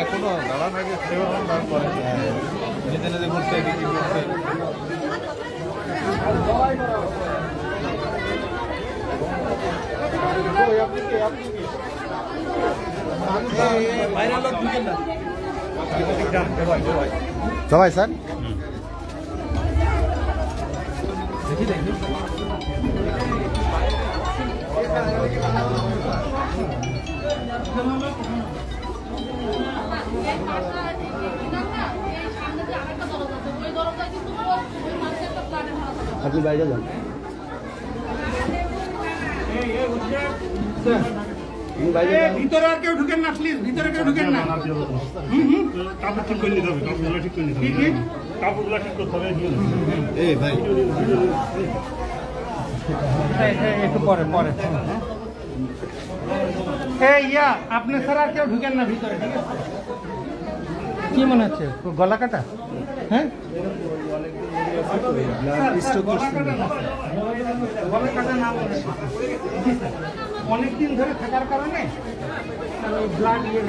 এখনো দাঁড়ান আগে তারপরে নিজে নিজে ঘুরতে সবাই স্যার দেখি দেখি আপনি বাইরে যান ভিতরে আর কেউ ঢুকেন না প্লিজ ভিতরে কেউ ঢুকেন না কাপড় ঠিক করে নিতে হবে কাপড়গুলো ঠিক করে নিতে হবে কাপড়গুলো ঠিক করতে হবে এই ভাই একটু পরে পরে ইয়া আপনি স্যার আর কেউ ঢুকেন না ভিতরে ঠিক আছে কি মনে হচ্ছে গলা কাটা হ্যাঁ গলা কাটা না অনেকদিন ধরে থাকার কারণে ব্লাড ইয়ে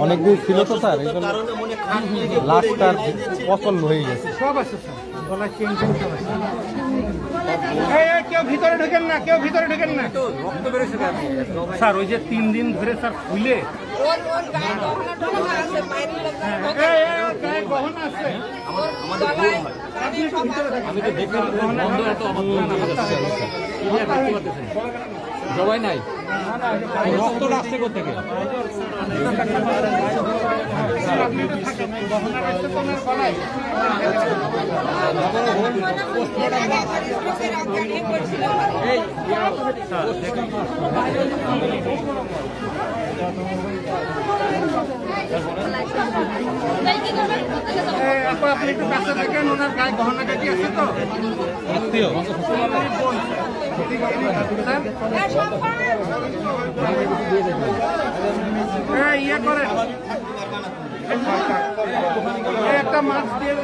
অনেকদিন ছিল তো স্যার লাস্টটার পছন্দ হয়ে গেছে সব আছে স্যার গলা চেঞ্জ করতে হবে কেউ ভিতরে ঢুকেন না কেউ ভিতরে ঢুকেন না স্যার ওই যে 3 দিন ধরে স্যার খুলে সবাই নাই রক্তটা আসছে কোথেকে আপনি একটু কাছে দেখেন ওনার গায়ে গহনা কাটি আছে তো আত্মীয় ইয়ে করে একটা মাছ দিয়ে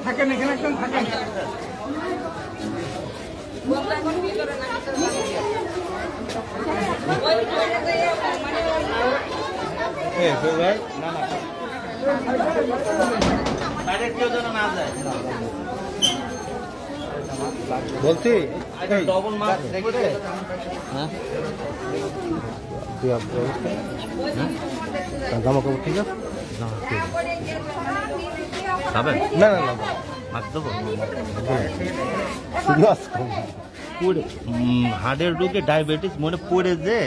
থাকেন এখানে একদম থাকেন বলছি ডবল মাছ জামা কাপড় ঠিক আছে খাবেন না না না মাছ দেবো পুরো হার্টের রোগে ডায়াবেটিস মনে পড়ে যে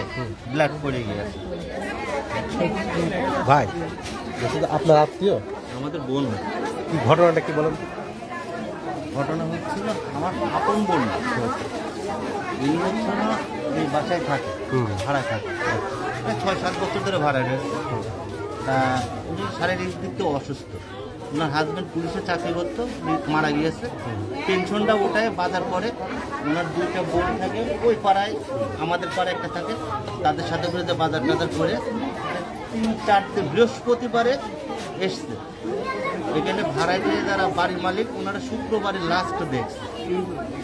ব্লাড পড়ে গিয়েছে ভাই আপনার আত্মীয় আমাদের বোন ঘটনাটা কি বলেন ঘটনা হচ্ছিল আমার আপন বোন এই হচ্ছে না এই বাসায় থাকে ভাড়া থাকে 6-7 বছর ধরে ভাড়া রয়েছে তা উনি শারীরিক দিক থেকে অসুস্থ ওনার হাজব্যান্ড পুলিশে চাকরি করতো মারা গিয়েছে পেনশনটা ওটায় বাজার পরে ওনার 2টা বোন থাকে ওই পাড়ায় আমাদের পাড়ায় একটা থাকে তাদের সাথে করে যে বাজার টাজার করে 3-4 বৃহস্পতিবারে এসছে এখানে ভাড়ায় দিয়ে যারা বাড়ির মালিক ওনারা শুক্রবারে লাস্ট দেখছে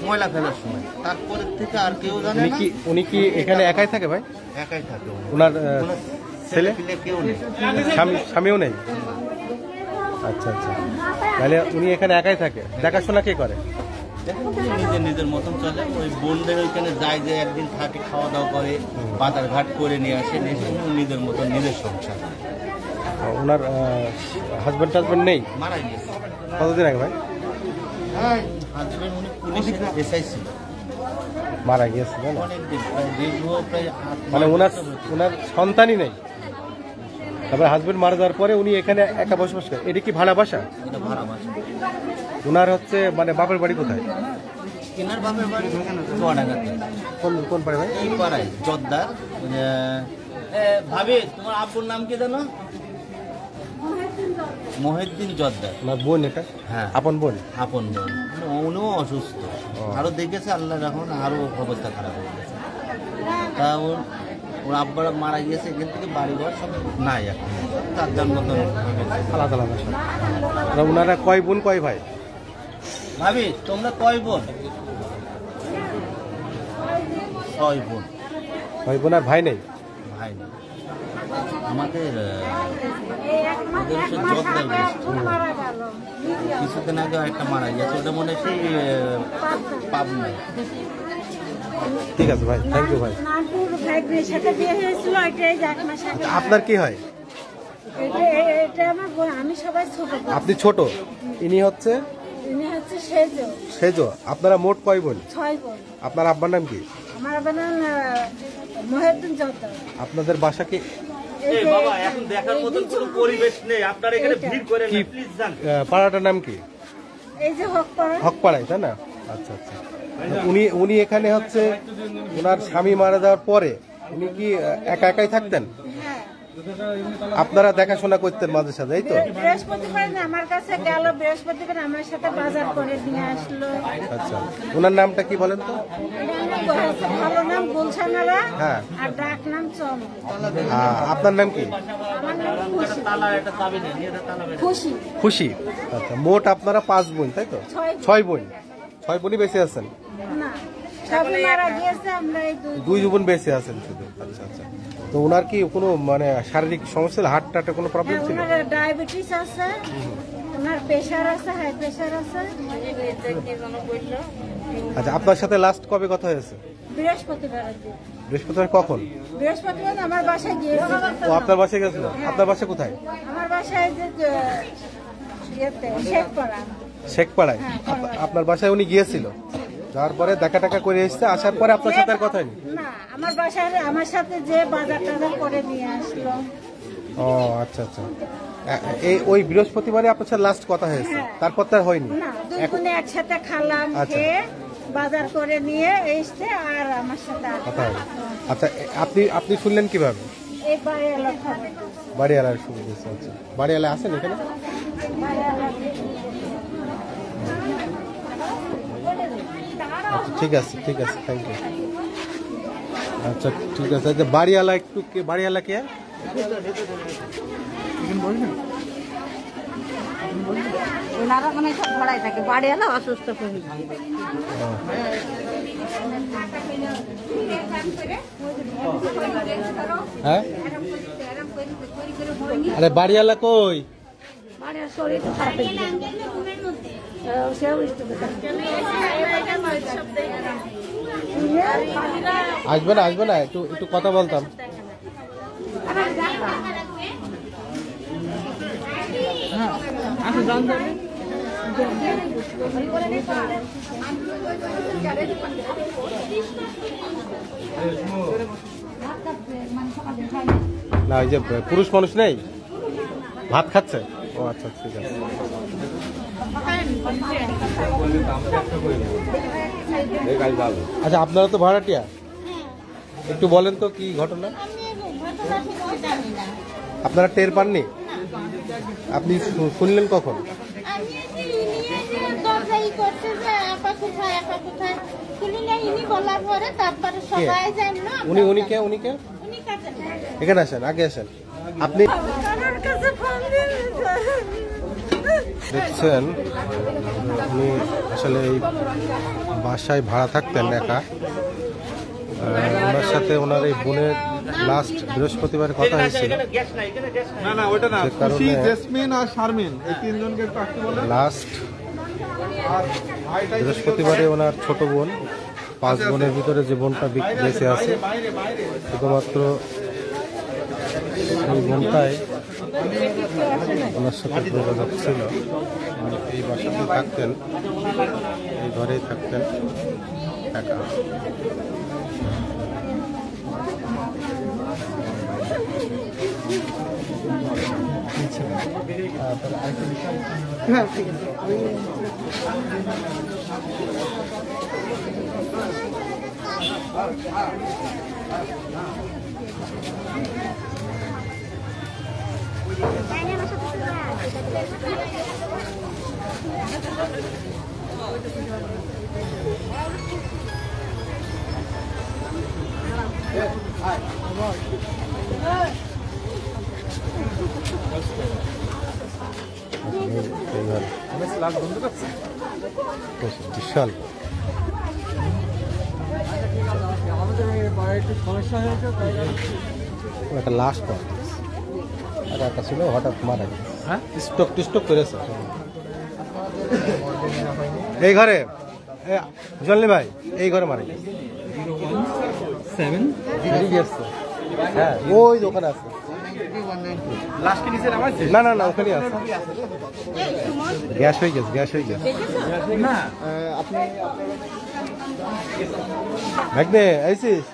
ময়লা ফেলার সময় তারপরের থেকে আর কেউ জানে না উনি কি এখানে একাই থাকে ভাই একাই থাকে ওনার ছেলে কেউ নেই স্বামীও নেই আচ্ছা আচ্ছা তাহলে উনি এখানে একাই থাকে দেখাশোনা কে করে দেখেন নিজের নিজের মতন চলে। ওই বোনদের ওইখানে যায়, যে একদিন থাকে, খাওয়া দাওয়া করে, বাজার ঘাট করে নিয়ে আসে, নিজের মতন নিজের সংসার। ওনার হাজব্যান্ড নেই, মারা গিয়েছে। কতদিন আগে ভাই হাজবেন্ড উনি পুলিশের এসআই ছিল, মারা গিয়েছে? জানেন? অনেকদিন, প্রায় দীর্ঘ প্রায় 8 মানে ওনার সন্তানই নেই, তারপরে হাজবেন্ড মারা যাওয়ার পরে উনি এখানে একা বসবাস করেন। এটা কি ভাড়া বাসা? এটা ভাড়া বাসা। ওনার হচ্ছে মানে বাপের বাড়ি কোথায়? কেনার বাপের বাড়ি চুয়াডাঙ্গাতে। কোন পাড়ে ভাই? এই পাড়ায় জর্দার। ভাবি, তোমার আব্বুর নাম কি জানো? মহিউদ্দিন জর্দার। ওনার বোন এটা? হ্যাঁ, আপন বোন। আপন বোন। উনিও অসুস্থ, আরো দেখেছে আল্লাহ, এখন আরো অবস্থা খারাপ হয়ে গেছে। তা ওর আব্বারা মারা গিয়েছে, এখান থেকে বাড়িঘর সব নাই, এখন তার যার মতন আলাদা আলাদা সব। আর ওনারা কয় বোন কয় ভাই? ভাবি, তোমরা কয় বোন? 6 বোন। কয় বোন? আর ভাই নেই? ভাই না, আমাদের জর্দার কিছুদিন আগে একটা মারা গেছে, ওটা মনে হয় সেই পাবনায়। ঠিক আছে ভাই, থ্যাংক ইউ ভাই। আপনার কি হয়? আপনি ছোট, ইনি হচ্ছে সেজো। আপনারা মোট কয় বোন? 6 বোন। আপনার আব্বার নাম কি? আমার আব্বার নাম মহিউদ্দিন জর্দার। আপনাদের বাসা কি? বাবা, এখন দেখার মতন কোনো পরিবেশ নেই, আপনারা এখানে ভিড় করে কি প্লিজ যান। পাড়াটার নাম কি? এই যে হকপাড়া। হকপাড়ায়, তাই না? আচ্ছা আচ্ছা। উনি এখানে হচ্ছে ওনার স্বামী মারা যাওয়ার পরে উনি কি একা একাই থাকতেন? হ্যাঁ, আপনারা দেখাশোনা করতেন মাঝে সাথে, এই তো? বৃহস্পতিবার আমার কাছে গেল, বৃহস্পতিবার আমার সাথে বাজার করে নিয়ে আসলো। আচ্ছা, ওনার নামটা কি বলেন তো? ভালো নাম গুলশানারা, হ্যাঁ। আর ডাক নাম চম। আপনার নাম কি? আমার নাম খুশি। খুশি। আচ্ছা, মোট আপনারা 5 বোন, তাই তো? 6 বোন। 6 বোনই বেঁচে আছেন? না, সবাই মারা গিয়েছে, আমরা এই 2 বোন বেঁচে আছেন শুধু। আচ্ছা আচ্ছা। তো ওনার কি কোনো মানে শারীরিক সমস্যা, হার্ট টাটে কোনো প্রবলেম ছিল? ওনার ডায়াবেটিস আছে, ওনার প্রেশার আছে, হাই প্রেশার আছে। আচ্ছা, আপনার সাথে লাস্ট কবে কথা হয়েছে? বৃহস্পতিবার। বৃহস্পতিবার কখন? বৃহস্পতিবার আমার বাসায় গিয়েছিল। ও, আপনার বাসায় গেছিল? আপনার বাসা কোথায়? আমার বাসায় যে শেখপাড়া। শেখপাড়ায়? আপনার বাসায় উনি গিয়েছিল, যাওয়ার পরে দেখা টাকা করে এসছে, আসার পরে আপনার সাথে আর কথা হয়নি? না, আমার বাসায় আমার সাথে যে বাজার টাজার করে নিয়ে আসলো। ও আচ্ছা আচ্ছা। ওই বৃহস্পতিবারে আপনার সাথে লাস্ট কথা হয়েছে, তারপর তার হয়নি? না, 2 বোনে একসাথে খালাম, খেয়ে বাজার করে নিয়ে এসছে, আর আমার সাথে কথা হয়নি। আচ্ছা, আপনি শুনলেন কিভাবে? এই বাড়িওয়ালা খাবে। বাড়িওয়ালার শুরু হয়েছে। আচ্ছা, বাড়িওয়ালা আছেন এখানে? আচ্ছা, ঠিক আছে ঠিক আছে, থ্যাংক ইউ। আচ্ছা ঠিক আছে। আচ্ছা, বাড়িওয়ালা একটু বাড়িওয়ালা কে? ওনারা মানে সব ভাড়ায় থাকে, বাড়িওয়ালা অসুস্থ করে। হ্যাঁ, আরে বাড়িওয়ালা কই? বাড়িওয়ালা শরীর তো খারাপ হয়ে গেছে। আসবে না আসবে না, একটু একটু কথা বলতাম। না, ওই যে পুরুষ মানুষ নেই, ভাত খাচ্ছে। ও আচ্ছা, ঠিক আছে। আচ্ছা, আপনারা তো ভাড়াটিয়া, একটু বলেন তো কি ঘটনা? আপনারা টের পাননি? আপনি শুনলেন কখন? উনি কে? এখানে আসেন, আগে আসেন। আপনি দেখছেন উনি আসলে এই বাসায় ভাড়া থাকতেন একা। ওনার সাথে ওনার এই বোনের লাস্ট বৃহস্পতিবার কথা হয়েছিল। না না, ওটা না, যে কারণে জেসমিন আর শারমিন, এই 3 জনকে একটু আসতে বলেন। লাস্ট বৃহস্পতিবারে ওনার ছোট বোন, 5 বোনের ভিতরে যে বোনটা বেঁচে আছে, শুধুমাত্র এই বোনটাই ওনার সাথে যোগাযোগ ছিল। এই বাসাতে থাকতেন, এই ঘরেই থাকতেন একা। বিশাল একটা লাশ পাওয়া গেছে, আর একটা ছিল হঠাৎ মারা গেছে। হ্যাঁ, স্টক টিস্টক করেছে এই ঘরে। জলনি ভাই এই ঘরে মারা গেছে। 7 হ্যাঁ, ওই দোকানে আছে। লাস্ট কি নিচে নামাইছে? না না না, ওখানেই আছে। গ্যাস হয়ে গেছে, গ্যাস হয়ে গেছে। না ভাগ্নে আইসিস?